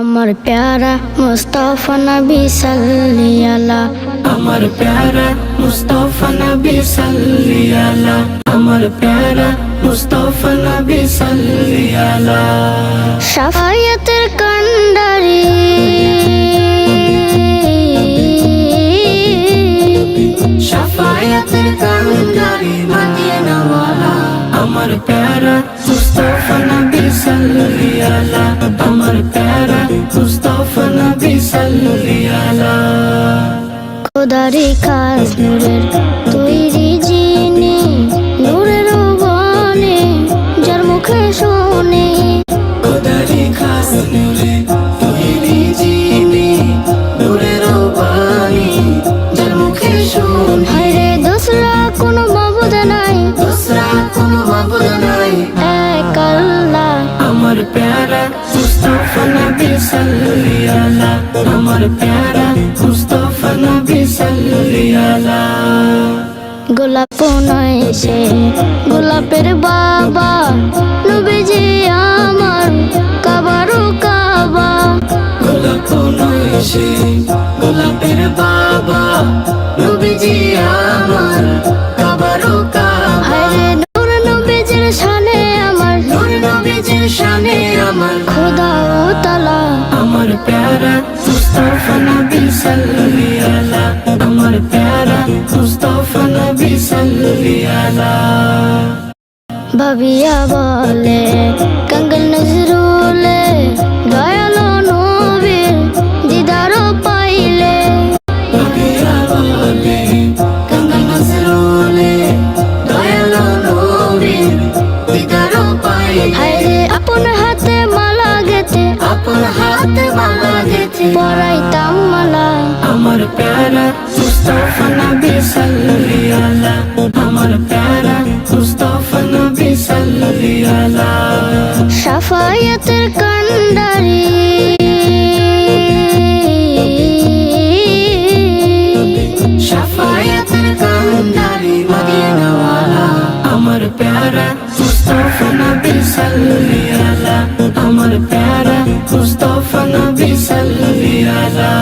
আমার প্যারা মুস্তাফা নবী সাল্লি আলা, আমার প্যারা মুস্তাফা নবী সাল্লি আলা, আমার প্যারা মুস্তাফা নবী সাল্লি আলা। শাফায়াতের কান্ডারি শাফায়াতের কান্ডারি মদিনা ওয়ালা, আমার প্যারা মুস্তাফা নবী সাল্লি আলা, আমার প্যারা মুস্তাফা নবী সাল্লি আলা। খোদারি খাস নূরের তৈরি যিনি, নূরের বনে যার মুখে শুনে, খোদারি খাস নূরে তৈরি যিনি, নূরের বাণী যার মুখে শুনি। হায়রে দোসরা কোনো মাবুদ নাই, দোসরা কোনো মাবুদ নাই, এক আল্লাহ। আমার প্যারা মুস্তাফা নবী সাল্লি আলা, আমার প্যারা মুস্তাফা নবী সাল্লি আলা। গোলাপ নয় সে গোলাপের বাবা, নবীজি আমার কাবারও কাবা। গোলাপ নয় সে গোলাপের বাবা, নবীজি আমার কাবারও কাবা। হায়রে নূর নবীজির শানে আমার, নূর নবীজির শানে আমার, খোদা ও তালা। আমার প্যারা মুস্তাফা নবী সাল্লি আলা, আমার প্যারা মুস্তাফা নবী সাল্লি আলা। ভাবিয়া বলে কাঙ্গল নজরুলে, দয়ালো নবীর দিদার পাইলে। ভাবিয়া বলে কাঙ্গল নজরুলে, দয়ালো নবীর দিদার পাইলে। হায়রে আপন হাতে মালা গেতে, আপন হাতে মালা গেথে পরাইতাম মালা। আমার প্যারা মুস্তাফা নবী সাল্লি আলা, আমার প্যারা মুস্তাফা নবী সাল্লি আলা। শাফায়াতের কান্ডারি শাফায়াতের কান্ডারি মদিনা ওয়ালা, আমার প্যারা মুস্তাফা নবী সাল্লি আলা, আমার প্যারা মুস্তাফা নবী সাল্লি আলা।